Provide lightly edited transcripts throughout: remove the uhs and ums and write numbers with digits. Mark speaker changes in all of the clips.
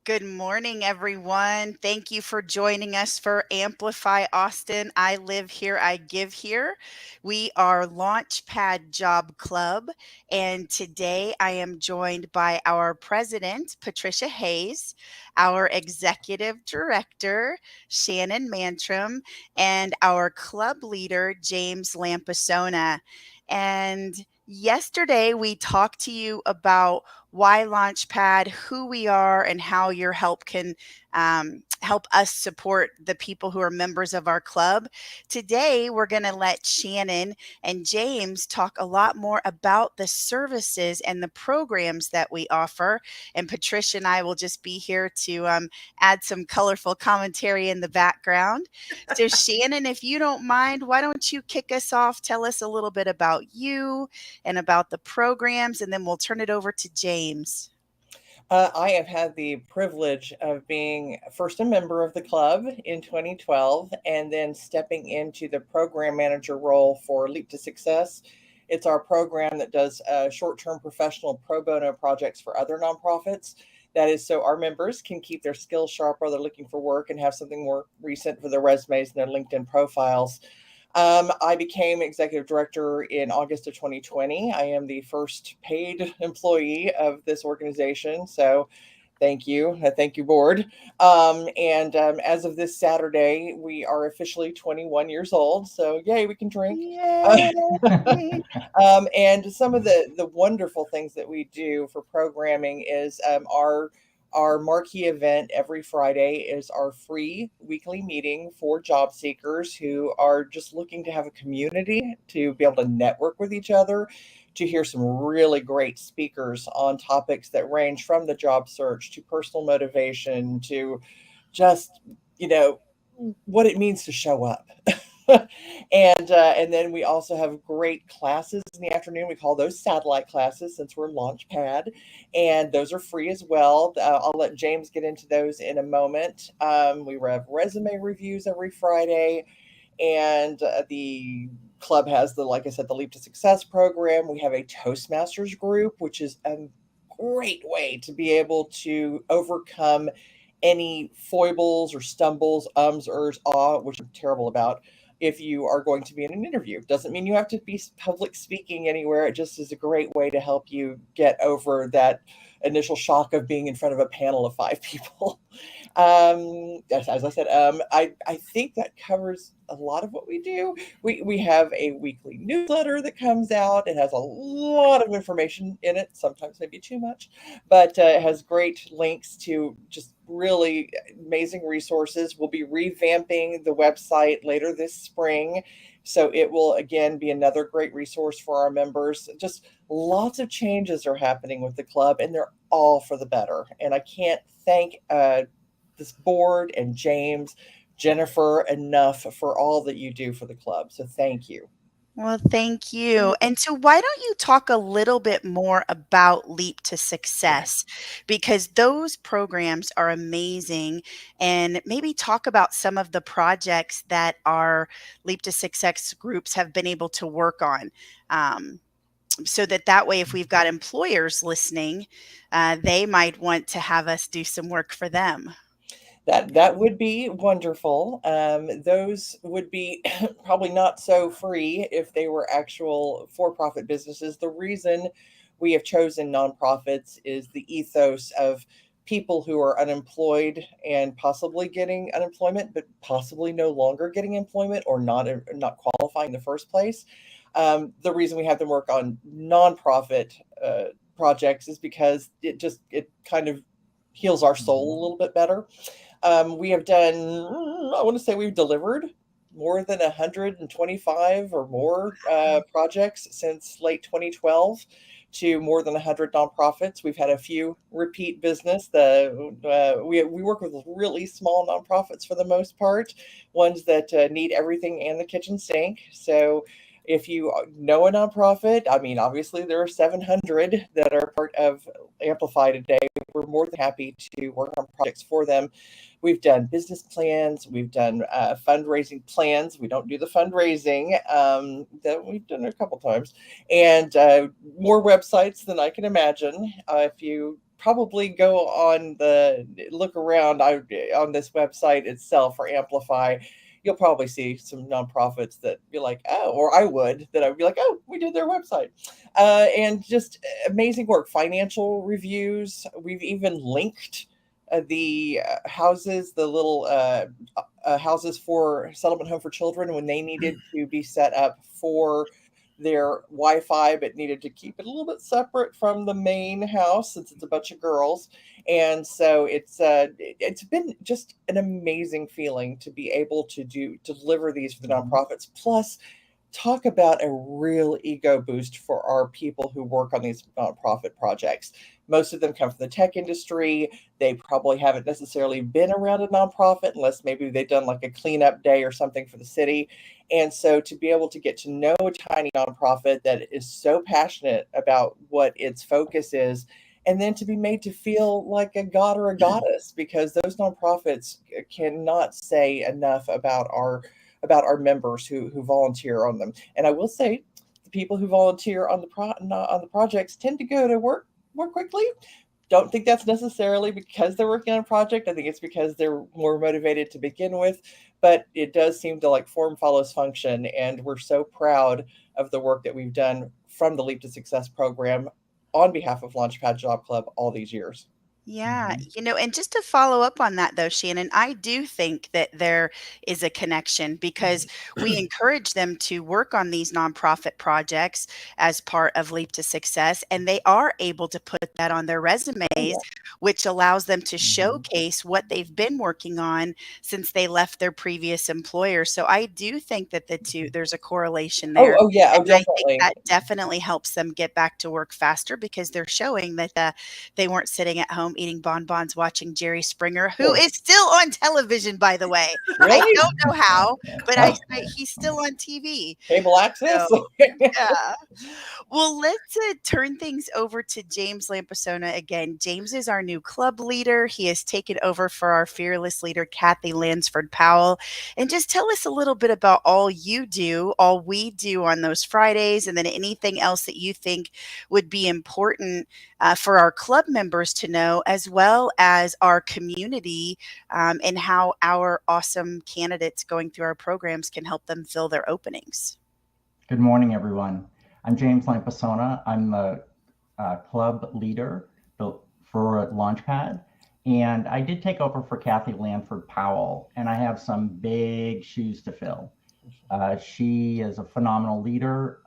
Speaker 1: Good morning, everyone. Thank you for joining us for Amplify Austin. I live here, I give here. We are Launchpad Job Club, and today I am joined by our president, Patricia Hayes, our executive director, Shannon Mantrom, and our club leader, James Lampasona. And yesterday we talked to you about why Launchpad, who we are, and how your help can help us support the people who are members of our club. Today, we're going to let Shannon and James talk a lot more about the services and the programs that we offer. And Patricia and I will just be here to add some colorful commentary in the background. So, Shannon, if you don't mind, why don't you kick us off? Tell us a little bit about you and about the programs, and then we'll turn it over to James.
Speaker 2: I have had the privilege of being first a member of the club in 2012 and then stepping into the program manager role for Leap to Success. It's our program that does short-term professional pro bono projects for other nonprofits. That is so our members can keep their skills sharp while they're looking for work and have something more recent for their resumes and their LinkedIn profiles. I became executive director in August of 2020. I am the first paid employee of this organization. So thank you. Thank you, board. As of this Saturday, we are officially 21 years old. So yay, we can drink.
Speaker 1: Yay!
Speaker 2: And some of the wonderful things that we do for programming is our marquee event every Friday is our free weekly meeting for job seekers who are just looking to have a community to be able to network with each other, to hear some really great speakers on topics that range from the job search to personal motivation to just, you know, what it means to show up. And then we also have great classes in the afternoon. We call those satellite classes since we're Launchpad, and those are free as well. I'll let James get into those in a moment. We have resume reviews every Friday, and the club has like I said, the Leap to Success program. We have a Toastmasters group, which is a great way to be able to overcome any foibles or stumbles, ums, ers, ah, which I'm terrible about. If you are going to be in an interview, doesn't mean you have to be public speaking anywhere. It just is a great way to help you get over that initial shock of being in front of a panel of 5 people. As I said, I think that covers a lot of what we do. We have a weekly newsletter that comes out. It has a lot of information in it, sometimes maybe too much, but it has great links to just really amazing resources. We'll be revamping the website later this spring. So it will again be another great resource for our members. Just lots of changes are happening with the club, and they're all for the better. And I can't thank this board and James, Jennifer enough for all that you do for the club. So thank you.
Speaker 1: Well, thank you. And so, why don't you talk a little bit more about Leap to Success? Because those programs are amazing. And maybe talk about some of the projects that our Leap to Success groups have been able to work on. So that way, if we've got employers listening, they might want to have us do some work for them.
Speaker 2: That would be wonderful. Those would be probably not so free if they were actual for-profit businesses. The reason we have chosen nonprofits is the ethos of people who are unemployed and possibly getting unemployment, but possibly no longer getting employment or not qualifying in the first place. The reason we have them work on nonprofit projects is because it kind of heals our soul a little bit better. We have done, I want to say we've delivered more than 125 or more projects since late 2012 to more than 100 nonprofits. We've had a few repeat business. We work with really small nonprofits for the most part, ones that need everything and the kitchen sink. So if you know a nonprofit, I mean, obviously there are 700 that are part of Amplify today. We're more than happy to work on projects for them. We've done business plans. We've done fundraising plans. We don't do the fundraising that we've done a couple times, and more websites than I can imagine. If you probably go on the look around on this website itself for Amplify. You'll probably see some nonprofits that be like, oh, or I would, that I would be like, oh, we did their website. And just amazing work. Financial reviews. We've even linked the houses, the little houses for settlement home for children when they needed to be set up for their Wi-Fi, but needed to keep it a little bit separate from the main house since it's a bunch of girls. And so it's been just an amazing feeling to be able to deliver these for the nonprofits. Plus, talk about a real ego boost for our people who work on these nonprofit projects. Most of them come from the tech industry. They probably haven't necessarily been around a nonprofit unless maybe they've done like a cleanup day or something for the city. And so to be able to get to know a tiny nonprofit that is so passionate about what its focus is, and then to be made to feel like a god or a goddess, because those nonprofits cannot say enough about our members who volunteer on them. And I will say, the people who volunteer on on the projects tend to go to work more quickly. Don't think that's necessarily because they're working on a project. I think it's because they're more motivated to begin with. But it does seem to like form follows function, and we're so proud of the work that we've done from the Leap to Success program on behalf of Launchpad Job Club all these years.
Speaker 1: Yeah, and just to follow up on that though, Shannon, I do think that there is a connection because we encourage them to work on these nonprofit projects as part of Leap to Success, and they are able to put that on their
Speaker 2: Oh
Speaker 1: resumes,
Speaker 2: yeah.
Speaker 1: which allows them to showcase what they've been working on since they left their previous employer. So I do think that there's a correlation there.
Speaker 2: Oh yeah. Oh,
Speaker 1: And I think
Speaker 2: definitely.
Speaker 1: that definitely helps them get back to work faster because they're showing that they weren't sitting at home eating bonbons watching Jerry Springer, who
Speaker 2: Oh,
Speaker 1: is still on television, by the way. I
Speaker 2: really?
Speaker 1: don't know how, but he's still on TV.
Speaker 2: Cable access?
Speaker 1: So, yeah. Well, let's turn things over to James Lampasona again. James is our new club leader. He has taken over for our fearless leader, Kathy Lansford-Powell. And just tell us a little bit about all you do, all we do on those Fridays, and then anything else that you think would be important for our club members to know, as well as our community, and how our awesome candidates going through our programs can help them fill their openings.
Speaker 3: Good morning, everyone. I'm James Lampasona. I'm the club leader for Launchpad, and I did take over for Kathy Lansford-Powell, and I have some big shoes to fill. She is a phenomenal leader,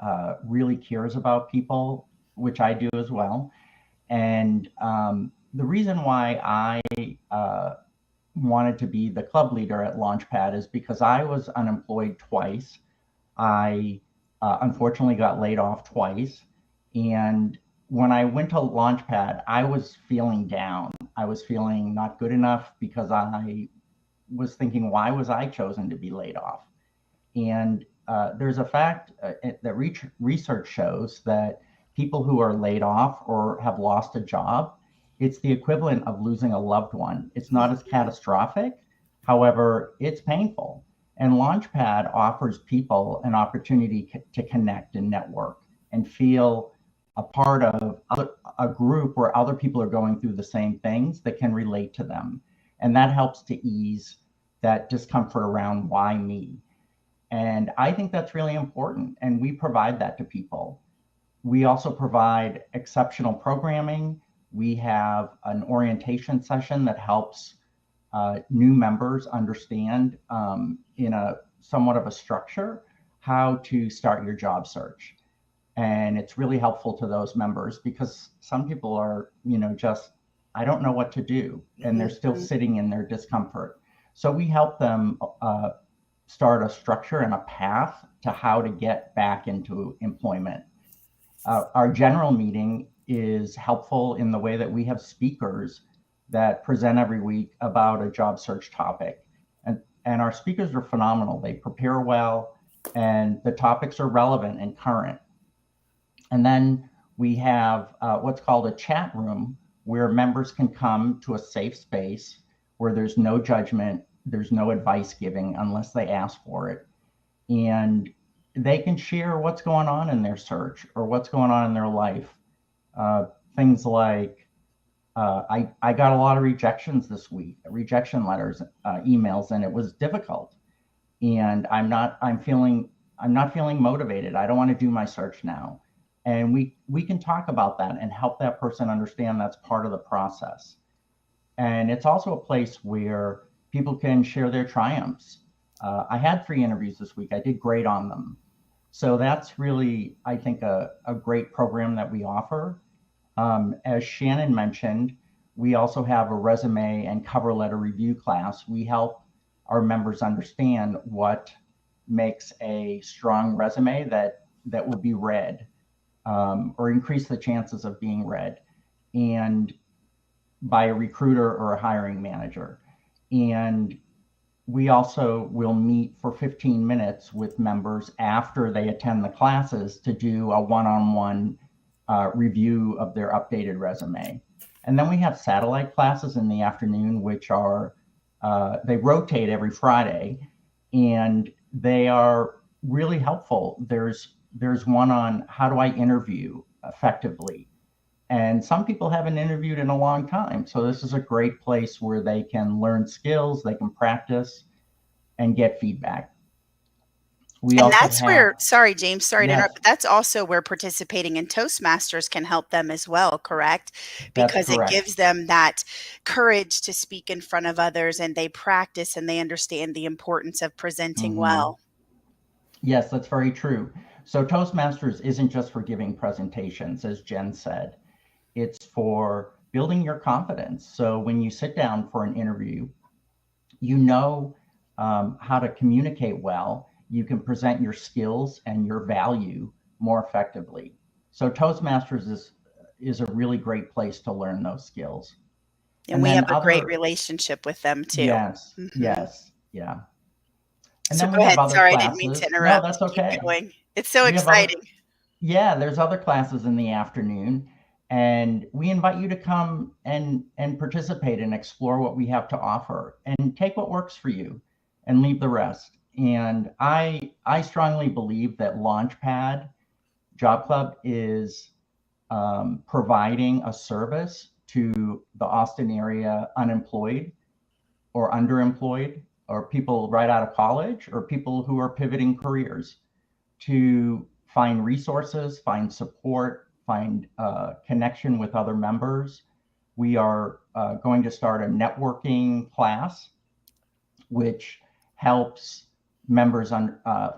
Speaker 3: really cares about people, which I do as well. And the reason why I wanted to be the club leader at Launchpad is because I was unemployed twice. I unfortunately got laid off twice. And when I went to Launchpad, I was feeling down. I was feeling not good enough because I was thinking, why was I chosen to be laid off? And there's a fact that research shows that people who are laid off or have lost a job, it's the equivalent of losing a loved one. It's not as catastrophic. However, it's painful. And Launchpad offers people an opportunity to connect and network and feel a part of a group where other people are going through the same things that can relate to them. And that helps to ease that discomfort around why me. And I think that's really important. And we provide that to people. We also provide exceptional programming. We have an orientation session that helps new members understand in a somewhat of a structure how to start your job search. And it's really helpful to those members because some people are, just, I don't know what to do. And they're still sitting in their discomfort. So we help them start a structure and a path to how to get back into employment. Our general meeting is helpful in the way that we have speakers that present every week about a job search topic. And our speakers are phenomenal. They prepare well, and the topics are relevant and current. And then we have what's called a chat room where members can come to a safe space where there's no judgment, there's no advice giving unless they ask for it. And they can share what's going on in their search or what's going on in their life. Things like I got a lot of rejections this week, rejection letters, emails, and it was difficult. And I'm not feeling motivated. I don't want to do my search now. And we can talk about that and help that person understand that's part of the process. And it's also a place where people can share their triumphs. I had 3 interviews this week. I did great on them. So that's really, I think, a great program that we offer. As Shannon mentioned, we also have a resume and cover letter review class. We help our members understand what makes a strong resume that will be read, or increase the chances of being read, and by a recruiter or a hiring manager. And we also will meet for 15 minutes with members after they attend the classes to do a one-on-one review of their updated resume. And then we have satellite classes in the afternoon, which are, they rotate every Friday, and they are really helpful. There's one on how do I interview effectively. And some people haven't interviewed in a long time. So this is a great place where they can learn skills, they can practice and get feedback. We
Speaker 1: And
Speaker 3: also
Speaker 1: that's where,
Speaker 3: have,
Speaker 1: sorry, James, sorry to interrupt,
Speaker 3: yes,
Speaker 1: but that's also where participating in Toastmasters can help them as well, correct?
Speaker 3: that's
Speaker 1: Because it
Speaker 3: correct.
Speaker 1: gives them that courage to speak in front of others, and they practice and they understand the importance of presenting
Speaker 3: Hmm.
Speaker 1: well.
Speaker 3: Yes, that's very true. So Toastmasters isn't just for giving presentations, as Jen said. It's for building your confidence. So when you sit down for an interview, you know how to communicate well. You can present your skills and your value more effectively. So Toastmasters is a really great place to learn those skills.
Speaker 1: And
Speaker 3: And
Speaker 1: we
Speaker 3: then
Speaker 1: have a great
Speaker 3: other,
Speaker 1: relationship with them too.
Speaker 3: yes,
Speaker 1: Mhm.
Speaker 3: yes, yeah. And
Speaker 1: So
Speaker 3: then we
Speaker 1: go
Speaker 3: have
Speaker 1: ahead.
Speaker 3: other
Speaker 1: Sorry, I didn't mean to
Speaker 3: classes. No,
Speaker 1: interrupt.
Speaker 3: that's
Speaker 1: Keep
Speaker 3: okay.
Speaker 1: going. It's so
Speaker 3: We have other,
Speaker 1: exciting.
Speaker 3: yeah, there's other classes in the afternoon, and we invite you to come and participate and explore what we have to offer and take what works for you and leave the rest. And I strongly believe that Launchpad Job Club is providing a service to the Austin area unemployed or underemployed, or people right out of college, or people who are pivoting careers, to find resources, find support, find connection with other members. We are going to start a networking class, which helps members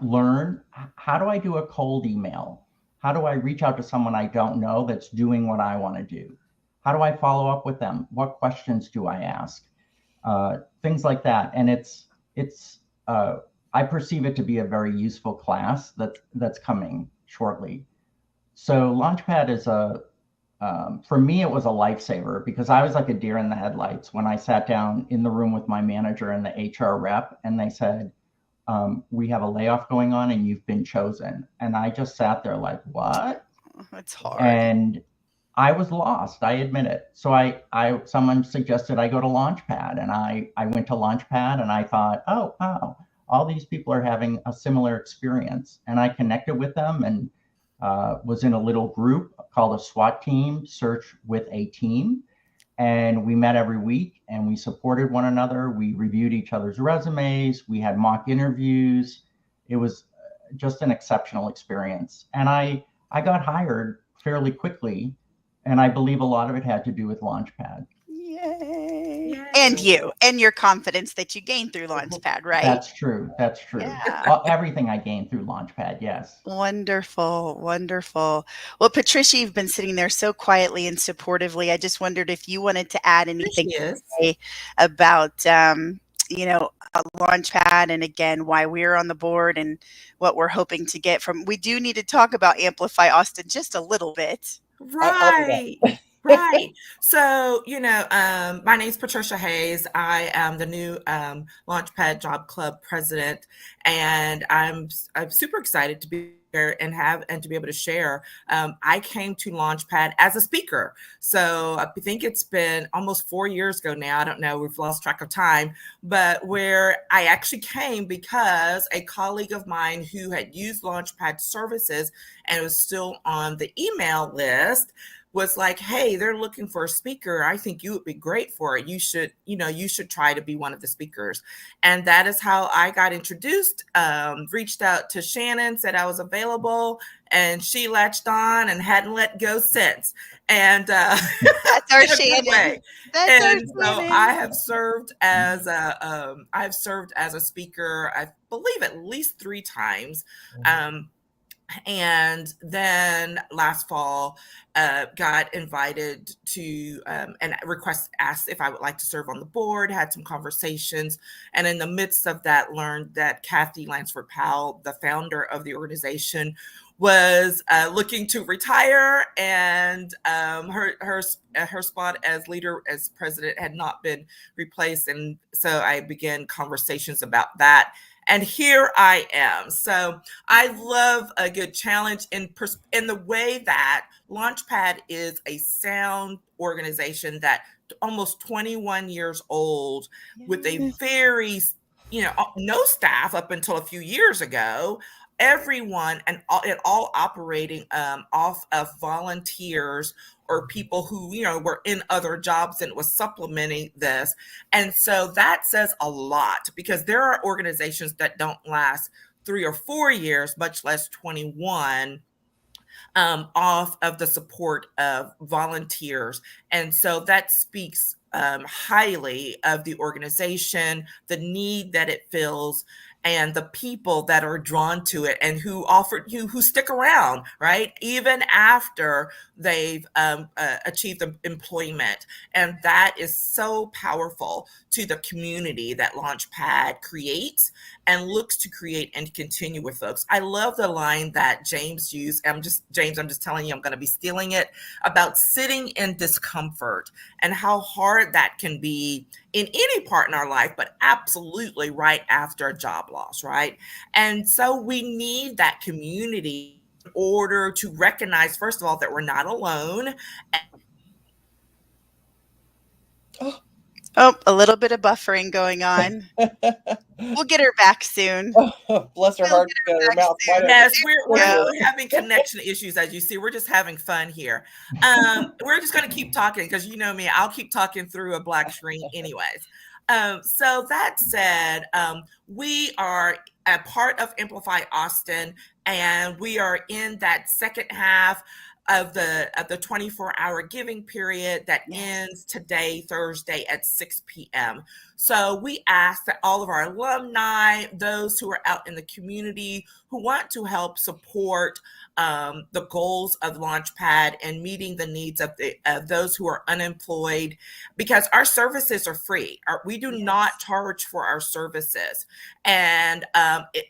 Speaker 3: learn, how do I do a cold email? How do I reach out to someone I don't know that's doing what I want to do? How do I follow up with them? What questions do I ask? Things like that. And it's I perceive it to be a very useful class that's coming shortly. So Launchpad is for me, it was a lifesaver because I was like a deer in the headlights when I sat down in the room with my manager and the HR rep, and they said, we have a layoff going on and you've been chosen. And I just sat there like, what?
Speaker 1: It's hard.
Speaker 3: And I was lost. I admit it. So someone suggested I go to Launchpad, and I went to Launchpad, and I thought, oh wow, all these people are having a similar experience, and I connected with them and was in a little group called a SWAT team, Search with a Team, and we met every week and we supported one another. We reviewed each other's resumes. We had mock interviews. It was just an exceptional experience, and I got hired fairly quickly, and I believe a lot of it had to do with Launchpad.
Speaker 1: Yay. And
Speaker 4: Yay.
Speaker 1: you and your confidence that you gained through Launchpad, right?
Speaker 3: That's true. That's true.
Speaker 1: Yeah.
Speaker 3: Everything I gained through Launchpad, yes.
Speaker 1: Wonderful, wonderful. Well, Patricia, you've been sitting there so quietly and supportively. I just wondered if you wanted to add
Speaker 4: There
Speaker 1: anything
Speaker 4: she is.
Speaker 1: today about, a Launchpad, and again, why we're on the board and what we're hoping to get from. We do need to talk about Amplify Austin just a little bit.
Speaker 2: I'll do
Speaker 4: Right.
Speaker 2: that.
Speaker 4: Right. So, my name's Patricia Hayes. I am the new Launchpad Job Club president, and I'm super excited to be here and to be able to share. I came to Launchpad as a speaker. So I think it's been almost 4 years ago now. I don't know. We've lost track of time, but where I actually came because a colleague of mine who had used Launchpad services and was still on the email list was like, hey, they're looking for a speaker. I think you would be great for it. You should try to be one of the speakers. And that is how I got introduced. Reached out to Shannon, said I was available, and she latched on and hadn't let go since. And
Speaker 1: that's our Shannon. That's our
Speaker 4: and so
Speaker 1: Shannon.
Speaker 4: I have served as a speaker, I believe at least 3 times. And then last fall, got invited to and asked if I would like to serve on the board, had some conversations. And in the midst of that, learned that Kathy Lansford-Powell, the founder of the organization, was looking to retire, and her spot as leader, as president, had not been replaced. And so I began conversations about that. And here I am. So I love a good challenge in the way that Launchpad is a sound organization that almost 21 years old, with a very, no staff up until a few years ago. Everyone and all operating off of volunteers or people who were in other jobs and was supplementing this. And so that says a lot, because there are organizations that don't last 3 or 4 years, much less 21, off of the support of volunteers. And so that speaks highly of the organization, the need that it fills, and the people that are drawn to it and who stick around, right, even after they've achieved employment. And that is so powerful to the community that Launchpad creates and looks to create and continue with folks. I love the line that James used. I'm just telling you, I'm going to be stealing it, about sitting in discomfort and how hard that can be in any part in our life, but absolutely right after a job loss, right? And so we need that community in order to recognize, first of all, that we're not alone.
Speaker 1: Oh, a little bit of buffering going on. We'll get her back soon.
Speaker 2: Bless her heart. Her mouth
Speaker 4: yes, we're having connection issues, as you see. We're just having fun here. We're just going to keep talking, because you know me, I'll keep talking through a black screen anyways. So that said, we are a part of Amplify Austin, and we are in that second half of the 24-hour giving period that ends today, Thursday at 6 p.m. So we ask that all of our alumni, those who are out in the community who want to help support the goals of Launchpad and meeting the needs of those who are unemployed, because our services are free. We do not charge for our services. And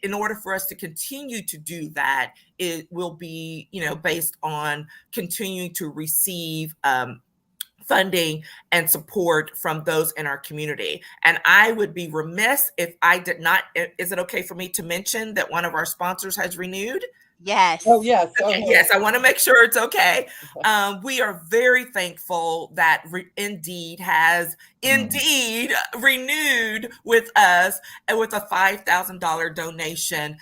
Speaker 4: in order for us to continue to do that, it will be, based on continuing to receive funding and support from those in our community. And I would be remiss if I did not. Is it okay for me to mention that one of our sponsors has renewed?
Speaker 1: Yes.
Speaker 2: Oh, yes.
Speaker 4: Okay, yes, I want to make sure it's okay. We are very thankful that Indeed has renewed with us and with a $5,000 donation.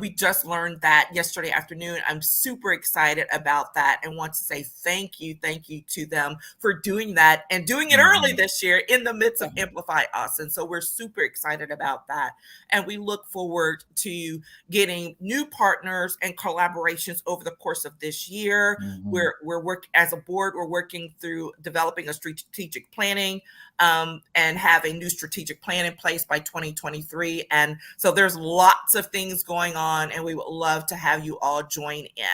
Speaker 4: We just learned that yesterday afternoon. I'm super excited about that and want to say thank you to them for doing that and doing it early this year in the midst of Amplify Austin. So we're super excited about that. And we look forward to getting new partners and collaborations over the course of this year. We're working as a board, we're working through developing a strategic planning and have a new strategic plan in place by 2023. And so there's lots of things going on, and we would love to have you all join in.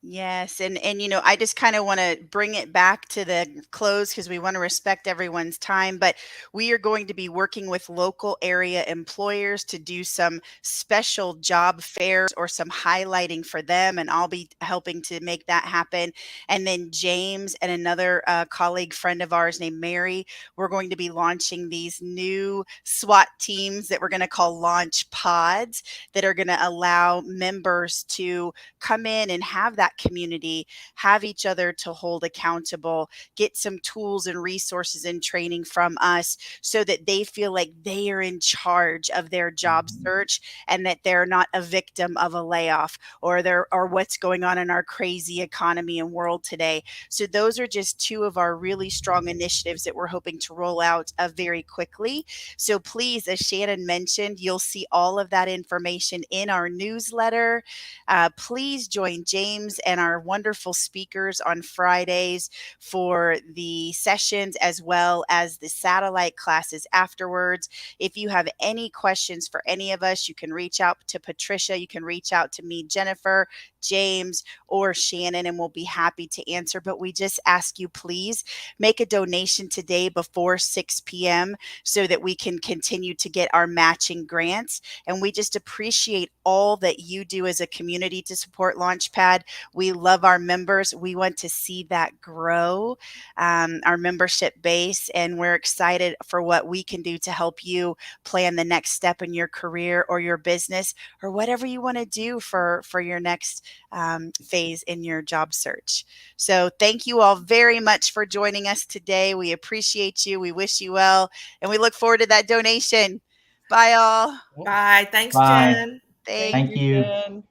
Speaker 1: Yes. And I just kind of want to bring it back to the close, because we want to respect everyone's time. But we are going to be working with local area employers to do some special job fairs or some highlighting for them. And I'll be helping to make that happen. And then James and another colleague friend of ours named Mary, we're going to be launching these new SWAT teams that we're going to call Launch Pods, that are going to allow members to come in and have that that community, have each other to hold accountable, get some tools and resources and training from us so that they feel like they are in charge of their job search and that they're not a victim of a layoff or what's going on in our crazy economy and world today. So those are just two of our really strong initiatives that we're hoping to roll out very quickly. So please, as Shannon mentioned, you'll see all of that information in our newsletter. Please join James and our wonderful speakers on Fridays for the sessions as well as the satellite classes afterwards. If you have any questions for any of us, you can reach out to Patricia, you can reach out to me, Jennifer, James, or Shannon, and we'll be happy to answer. But we just ask you, please make a donation today before 6 p.m. so that we can continue to get our matching grants. And we just appreciate all that you do as a community to support Launchpad. We love our members. We want to see that grow, our membership base, and we're excited for what we can do to help you plan the next step in your career or your business or whatever you want to do for your next phase in your job search. So thank you all very much for joining us today. We appreciate you. We wish you well, and we look forward to that donation. Bye all.
Speaker 4: Bye. Thanks,
Speaker 3: Bye.
Speaker 4: Jen.
Speaker 1: Thanks.
Speaker 3: Thank you.
Speaker 2: Jen.